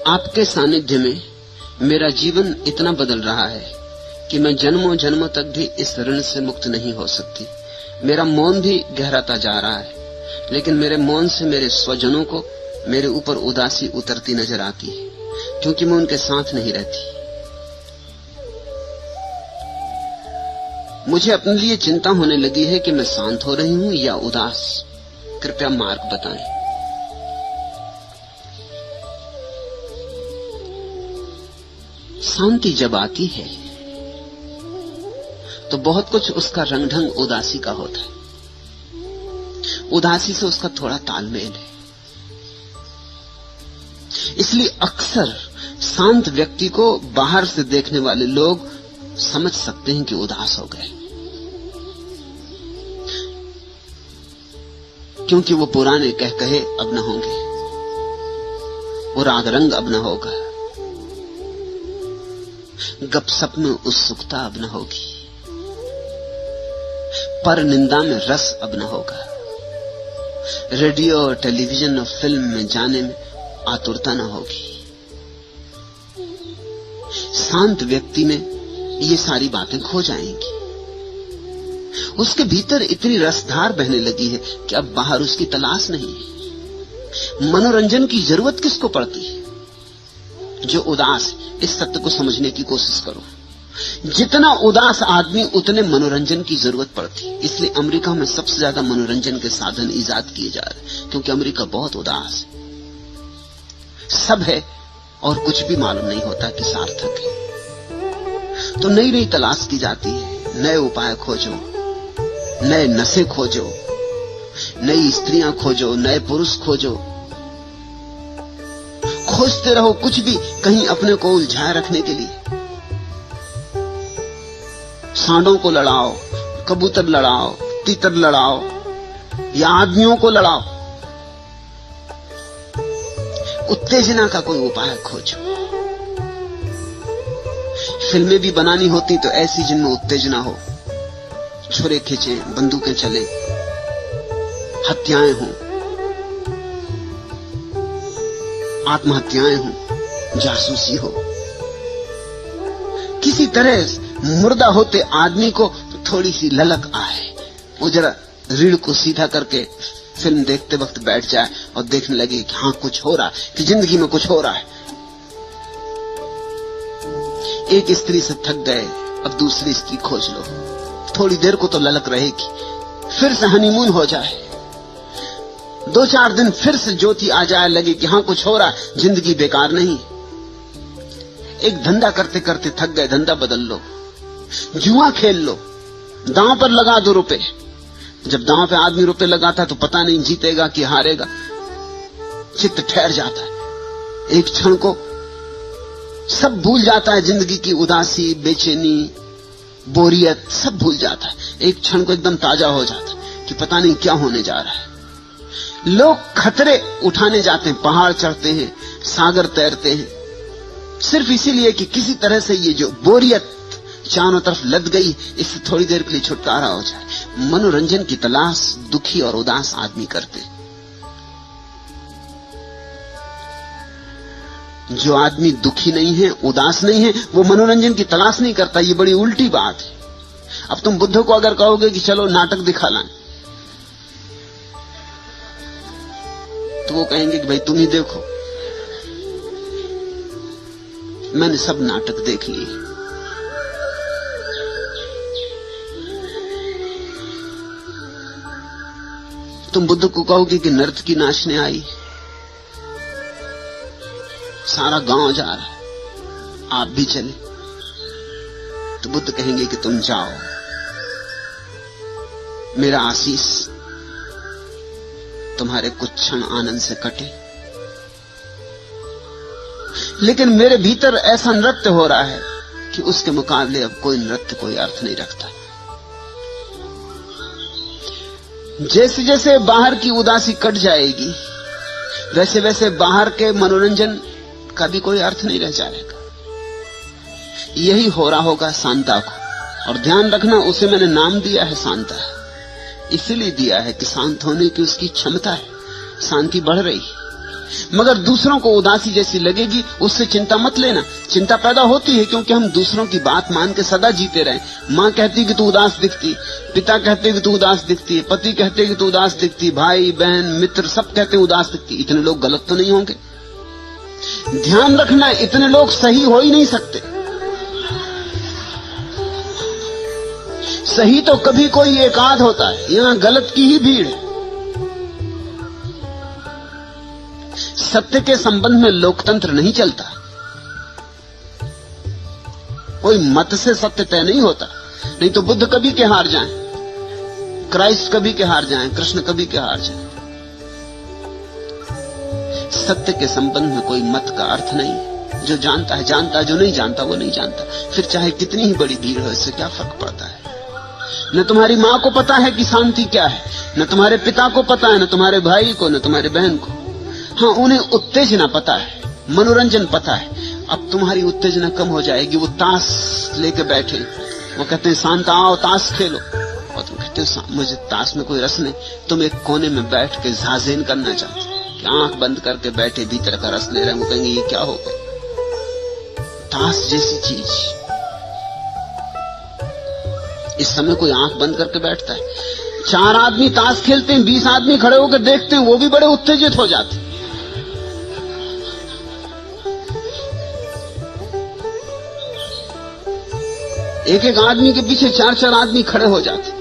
आपके सानिध्य में मेरा जीवन इतना बदल रहा है कि मैं जन्मों जन्मों तक भी इस ऋण से मुक्त नहीं हो सकती। मेरा मौन भी गहराता जा रहा है, लेकिन मेरे मौन से मेरे स्वजनों को मेरे ऊपर उदासी उतरती नजर आती है, क्योंकि मैं उनके साथ नहीं रहती। मुझे अपने लिए चिंता होने लगी है कि मैं शांत हो रही हूं या उदास। कृपया मार्ग बताएं। शांति जब आती है तो बहुत कुछ उसका रंग ढंग उदासी का होता है। उदासी से उसका थोड़ा तालमेल है। इसलिए अक्सर शांत व्यक्ति को बाहर से देखने वाले लोग समझ सकते हैं कि उदास हो गए, क्योंकि वो पुराने कह कहे अब न होंगे, वो राग रंग अब न होगा, गपसप में उत्सुकता अब न होगी, पर निंदा में रस अब न होगा, रेडियो और टेलीविजन और फिल्म में जाने में आतुरता न होगी। शांत व्यक्ति में ये सारी बातें खो जाएंगी। उसके भीतर इतनी रसधार बहने लगी है कि अब बाहर उसकी तलाश नहीं है। मनोरंजन की जरूरत किसको पड़ती है? जो उदास, इस सत्य को समझने की कोशिश करो। जितना उदास आदमी उतने मनोरंजन की जरूरत पड़ती है। इसलिए अमेरिका में सबसे ज्यादा मनोरंजन के साधन इजाद किए जा रहे हैं, क्योंकि अमेरिका बहुत उदास है। सब है और कुछ भी मालूम नहीं होता कि सार्थक है। तो नई नई तलाश की जाती है, नए उपाय खोजो, नए नशे खोजो, नई स्त्रियां खोजो, नए पुरुष खोजो, खोजते रहो कुछ भी कहीं अपने को उलझाए रखने के लिए। सांडों को लड़ाओ, कबूतर लड़ाओ, तीतर लड़ाओ या आदमियों को लड़ाओ। उत्तेजना का कोई उपाय खोजो। फिल्में भी बनानी होती तो ऐसी जिनमें उत्तेजना हो, छुरे खींचे, बंदूकें चले, हत्याएं हों, आत्महत्याएं हों, जासूसी हो। किसी तरह मुर्दा होते आदमी को थोड़ी सी ललक आए, वो जरा रीढ़ को सीधा करके फिल्म देखते वक्त बैठ जाए और देखने लगे कि हाँ कुछ हो रहा है, कि जिंदगी में कुछ हो रहा है। एक स्त्री से थक गए, अब दूसरी स्त्री खोज लो, थोड़ी देर को तो ललक रहेगी, फिर से हनीमून हो जाए, 2-4 दिन फिर से ज्योति आ जाए, लगे कि हाँ कुछ हो रहा है, जिंदगी बेकार नहीं। एक धंधा करते करते थक गए, धंधा बदल लो, जुआ खेल लो, दांव पर लगा दो रुपए। जब दांव पे आदमी रुपए लगाता है तो पता नहीं जीतेगा कि हारेगा, चित्त ठहर जाता है। एक क्षण को सब भूल जाता है, जिंदगी की उदासी, बेचैनी, बोरियत सब भूल जाता है। एक क्षण को एकदम ताजा हो जाता है कि पता नहीं क्या होने जा रहा है। लोग खतरे उठाने जाते हैं, पहाड़ चढ़ते हैं, सागर तैरते हैं, सिर्फ इसीलिए कि किसी तरह से ये जो बोरियत चारों तरफ लद गई, इससे थोड़ी देर के लिए छुटकारा हो जाए। मनोरंजन की तलाश दुखी और उदास आदमी करते। जो आदमी दुखी नहीं है, उदास नहीं है, वो मनोरंजन की तलाश नहीं करता। ये बड़ी उल्टी बात है। अब तुम बुद्ध को अगर कहोगे कि चलो नाटक दिखा लाएं, तो वो कहेंगे कि भाई तुम ही देखो, मैंने सब नाटक देख लिए। तुम बुद्ध को कहोगे कि नर्तकी नाचने आई, सारा गांव जा रहा है, आप भी चले, तो बुद्ध कहेंगे कि तुम जाओ, मेरा आशीष तुम्हारे कुछ क्षण आनंद से कटे। लेकिन मेरे भीतर ऐसा नृत्य हो रहा है कि उसके मुकाबले अब कोई नृत्य कोई अर्थ नहीं रखता। जैसे जैसे बाहर की उदासी कट जाएगी, वैसे वैसे बाहर के मनोरंजन का भी कोई अर्थ नहीं रह जाएगा। यही हो रहा होगा शांता को। और ध्यान रखना, उसे मैंने नाम दिया है शांता, इसलिए दिया है कि शांत होने की उसकी क्षमता है। शांति बढ़ रही, मगर दूसरों को उदासी जैसी लगेगी, उससे चिंता मत लेना। चिंता पैदा होती है क्योंकि हम दूसरों की बात मान के सदा जीते रहे। माँ कहती कि तू उदास दिखती, पिता कहते कि तू उदास दिखती है, पति कहते कि तू उदास दिखती, भाई बहन मित्र सब कहते उदास दिखती। इतने लोग गलत तो नहीं होंगे? ध्यान रखना, इतने लोग सही हो ही नहीं सकते। सही तो कभी कोई एकाध होता है, यहां गलत की ही भीड़ है। सत्य के संबंध में लोकतंत्र नहीं चलता। कोई मत से सत्य तय नहीं होता, नहीं तो बुद्ध कभी के हार जाएं, क्राइस्ट कभी के हार जाएं, कृष्ण कभी के हार जाएं। सत्य के संबंध में कोई मत का अर्थ नहीं। जो जानता है जानता, जो नहीं जानता वो नहीं जानता। फिर चाहे कितनी ही बड़ी भीड़ हो, इससे क्या फर्क पड़ता है? न तुम्हारी माँ को पता है कि शांति क्या है, न तुम्हारे पिता को पता है, न तुम्हारे भाई को, न तुम्हारे बहन को। हाँ, उन्हें उत्तेजना पता है, मनोरंजन पता है। अब तुम्हारी उत्तेजना कम हो जाएगी। वो ताश लेके बैठे, वो कहते हैं शांत आओ ताश खेलो, और तुम कहते हो मुझे ताश में कोई रस नहीं। तुम एक कोने में बैठ के झाजेन करना चाहते हो, आंख बंद करके बैठे भीतर का रस ले रहे हैं। वो कहेंगे ये क्या हो गया? ताश जैसी चीज इस समय कोई आंख बंद करके बैठता है? 4 आदमी ताश खेलते हैं, 20 आदमी खड़े होकर देखते हैं, वो भी बड़े उत्तेजित हो जाते हैं। एक एक आदमी के पीछे 4-4 आदमी खड़े हो जाते।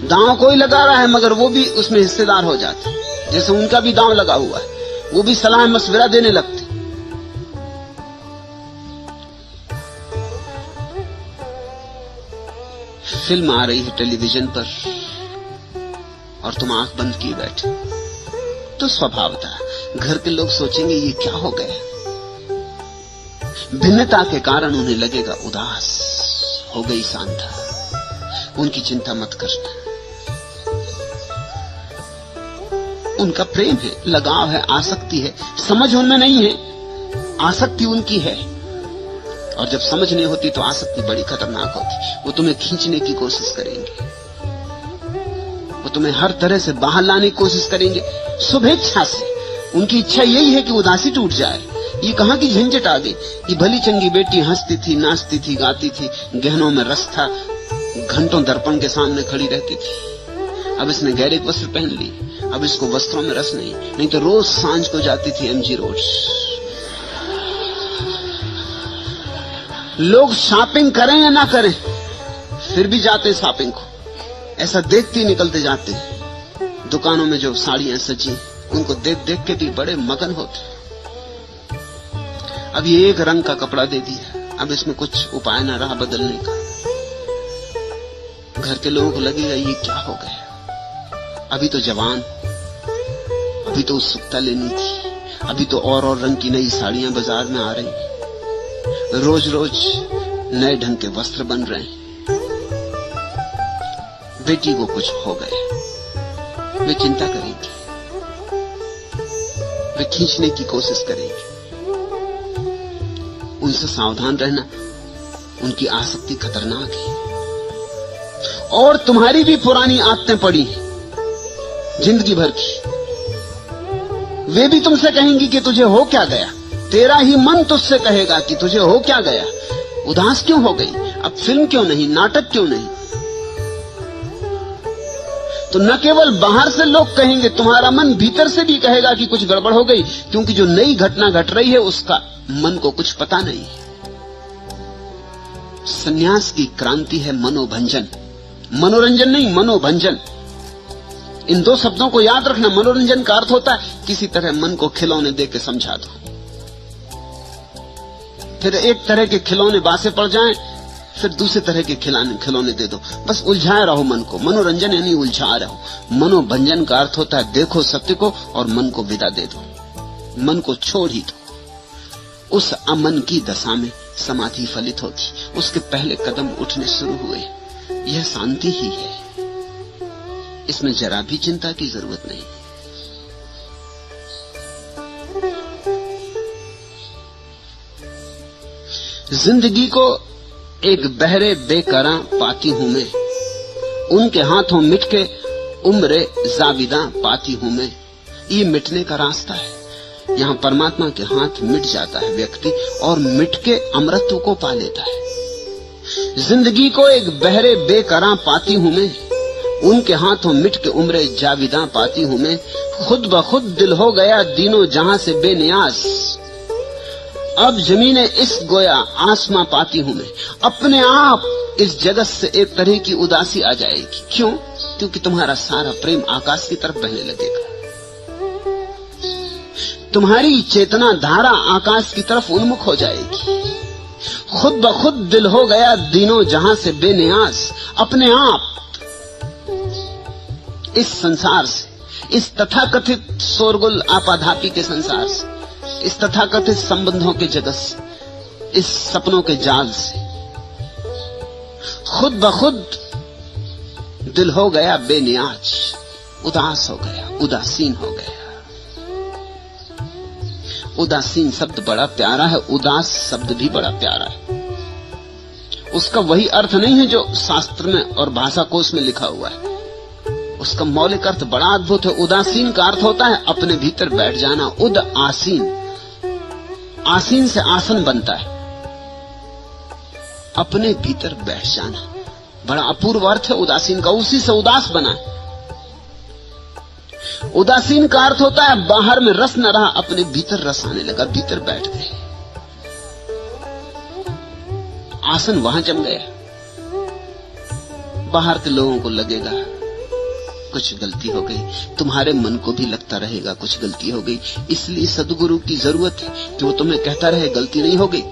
दांव कोई लगा रहा है मगर वो भी उसमें हिस्सेदार हो जाते, जैसे उनका भी दांव लगा हुआ है। वो भी सलाह मशविरा देने लगते। फिल्म आ रही है टेलीविजन पर और तुम आंख बंद किए बैठे, तो स्वभावतः घर के लोग सोचेंगे ये क्या हो गया। भिन्नता के कारण उन्हें लगेगा उदास हो गई सांता। उनकी चिंता मत करना। उनका प्रेम है, लगाव है, आसक्ति है। समझ उनमें नहीं है, आसक्ति उनकी है। और जब समझ नहीं होती तो आसक्ति बड़ी खतरनाक होती। वो तुम्हें खींचने की कोशिश करेंगे, वो तुम्हें हर तरह से बाहर लाने की कोशिश करेंगे, शुभेच्छा से। उनकी इच्छा यही है कि उदासी टूट जाए। ये कहां की झंझट आ गई। ये भली चंगी बेटी हंसती थी, नाचती थी, गाती थी, गहनों में रस था, घंटों दर्पण के सामने खड़ी रहती थी। अब इसने गहरे वस्त्र पहन ली, अब इसको वस्त्रों में रस नहीं तो रोज सांझ को जाती थी एमजी रोड। लोग शॉपिंग करें या ना करें फिर भी जाते शॉपिंग को, ऐसा देखते ही निकलते जाते। दुकानों में जो साड़ियां सजी उनको देख देख के भी बड़े मगन होते। अब ये एक रंग का कपड़ा दे दिया, अब इसमें कुछ उपाय ना रहा बदलने का। घर के लोगों को लगेगा ये क्या हो गया। अभी तो जवान, अभी तो उत्सुकता लेनी थी, अभी तो और रंग की नई साड़ियां बाजार में आ रही, रोज रोज नए ढंग के वस्त्र बन रहे हैं। बेटी को कुछ हो गया, वे चिंता करेंगी, वे खींचने की कोशिश करेंगे। उनसे सावधान रहना, उनकी आसक्ति खतरनाक है। और तुम्हारी भी पुरानी आदतें पड़ी हैं जिंदगी भर की, वे भी तुमसे कहेंगी कि तुझे हो क्या गया। तेरा ही मन तुझसे कहेगा कि तुझे हो क्या गया, उदास क्यों हो गई, अब फिल्म क्यों नहीं, नाटक क्यों नहीं। तो न केवल बाहर से लोग कहेंगे, तुम्हारा मन भीतर से भी कहेगा कि कुछ गड़बड़ हो गई, क्योंकि जो नई घटना घट रही है उसका मन को कुछ पता नहीं है। सन्यास की क्रांति है मनोभंजन, मनोरंजन नहीं, मनोभंजन। इन 2 शब्दों को याद रखना। मनोरंजन का अर्थ होता है किसी तरह मन को खिलौने देके समझा दो, फिर एक तरह के खिलौने बासे पड़ जाएं, फिर दूसरे तरह के खिलौने दे दो, बस उलझाए रहो मन को। मनोरंजन यानी उलझा रहो। मनोभंजन का अर्थ होता है देखो सत्य को और मन को विदा दे दो, मन को छोड़ ही दो। उस अमन की दशा में समाधि फलित होती, उसके पहले कदम उठने शुरू हुए। यह शांति ही है, इसमें जरा भी चिंता की जरूरत नहीं। जिंदगी को एक बहरे बेकरां पाती हूं मैं, उनके हाथों मिट के उम्रे जाविदा पाती हूं मैं। ये मिटने का रास्ता है। यहां परमात्मा के हाथ मिट जाता है व्यक्ति और मिट के अमृत को पा लेता है। जिंदगी को एक बहरे बेकरां पाती हूं मैं, उनके हाथों मिट के उम्रे जाविदा पाती हूं मैं। खुद ब खुद दिल हो गया दीनों जहां से बेनियाज, अब जमीने इस गोया आसमां पाती हूं मैं। अपने आप इस जगत से एक तरह की उदासी आ जाएगी। क्यों? क्योंकि तुम्हारा सारा प्रेम आकाश की तरफ बहने लगेगा। तुम्हारी चेतना धारा आकाश की तरफ उन्मुख हो जाएगी। खुद ब खुद दिल हो गया दीनों जहां से बेनियाज, अपने आप इस संसार से, इस तथाकथित शोरगुल आपाधापी के संसार से, इस तथाकथित संबंधों के जगत से, इस सपनों के जाल से खुद ब खुद दिल हो गया बेनियाज, उदास हो गया, उदासीन हो गया। उदासीन शब्द बड़ा प्यारा है, उदास शब्द भी बड़ा प्यारा है। उसका वही अर्थ नहीं है जो शास्त्र में और भाषा कोश में लिखा हुआ है। उसका मौलिक अर्थ बड़ा अद्भुत है। उदासीन का अर्थ होता है अपने भीतर बैठ जाना। उद आसीन, आसीन से आसन बनता है, अपने भीतर बैठ जाना। बड़ा अपूर्व अर्थ है उदासीन का, उसी से उदास बना है। उदासीन का अर्थ होता है बाहर में रस न रहा, अपने भीतर रस आने लगा, भीतर बैठ गए, आसन वहां जम गया। बाहर के लोगों को लगेगा कुछ गलती हो गई, तुम्हारे मन को भी लगता रहेगा कुछ गलती हो गई। इसलिए सद्गुरु की जरूरत है कि वो तुम्हें कहता रहे गलती नहीं हो गई,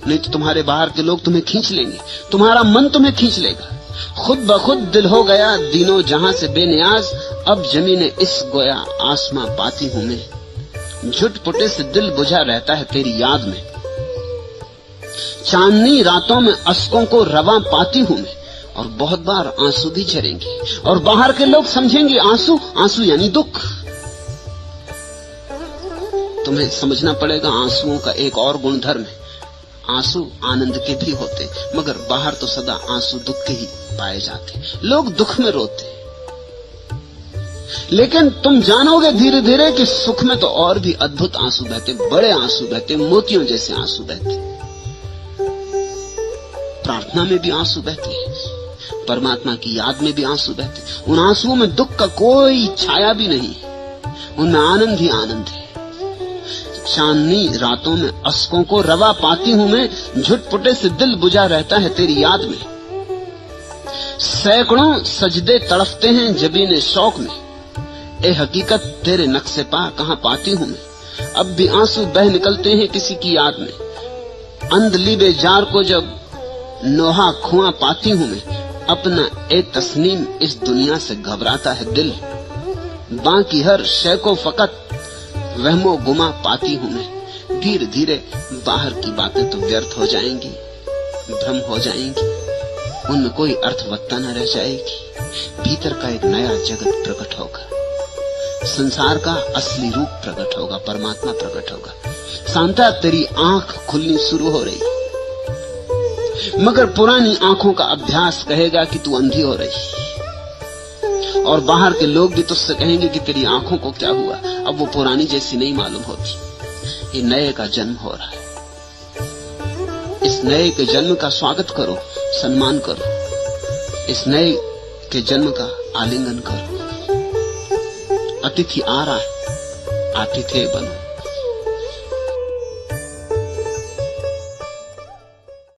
नहीं तो तुम्हारे बाहर के लोग तुम्हें खींच लेंगे, तुम्हारा मन तुम्हें खींच लेगा। खुद ब खुद दिल हो गया दीनों जहां से बेनियाज, अब जमीने इस गोया आसमां पाती हूं मैं। झुटपुटे से दिल बुझा रहता है तेरी याद में, चांदनी रातों में अश्कों को रवा पाती हूं मैं। और बहुत बार आंसू भी झरेंगे और बाहर के लोग समझेंगे आंसू, आंसू यानी दुख। तुम्हें समझना पड़ेगा आंसुओं का एक और गुणधर्म है। आंसू आनंद के भी होते, मगर बाहर तो सदा आंसू दुख के ही पाए जाते। लोग दुख में रोते, लेकिन तुम जानोगे धीरे धीरे कि सुख में तो और भी अद्भुत आंसू बहते, बड़े आंसू बहते, मोतियों जैसे आंसू बहते। प्रार्थना में भी आंसू बहते हैं, परमात्मा की याद में भी आंसू बहते। उन आंसुओं में दुख का कोई छाया भी नहीं, उनमें आनंद ही आनंद है। चांदनी रातों में अश्कों को रवा पाती हूं मैं, झुटपुटे से दिल बुझा रहता है तेरी याद में। सैकड़ों सजदे तड़फते हैं जबीने शौक में, ए हकीकत तेरे नक्शे पा कहां पाती हूं मैं। अब भी आंसू बह निकलते हैं किसी की याद में। अंधलीबे जार को जब नोहा खुआ पाती हूं मैं, अपना एक तस्नीम इस दुनिया से घबराता है दिल। बाकी हर शय को फकत वहमो गुमा पाती हूं मैं। धीरे धीरे बाहर की बातें तो व्यर्थ हो जाएंगी, भ्रम हो जाएंगी, उनमें कोई अर्थवत्ता न रह जाएगी। भीतर का एक नया जगत प्रकट होगा, संसार का असली रूप प्रकट होगा, परमात्मा प्रकट होगा। शांता तेरी आंख खुलनी शुरू हो रही, मगर पुरानी आंखों का अभ्यास कहेगा कि तू अंधी हो रही, और बाहर के लोग भी तुझसे कहेंगे कि तेरी आंखों को क्या हुआ। अब वो पुरानी जैसी नहीं मालूम होती। ये नए का जन्म हो रहा है, इस नए के जन्म का स्वागत करो, सम्मान करो, इस नए के जन्म का आलिंगन करो। अतिथि आ रहा है, आतिथ्य बनो।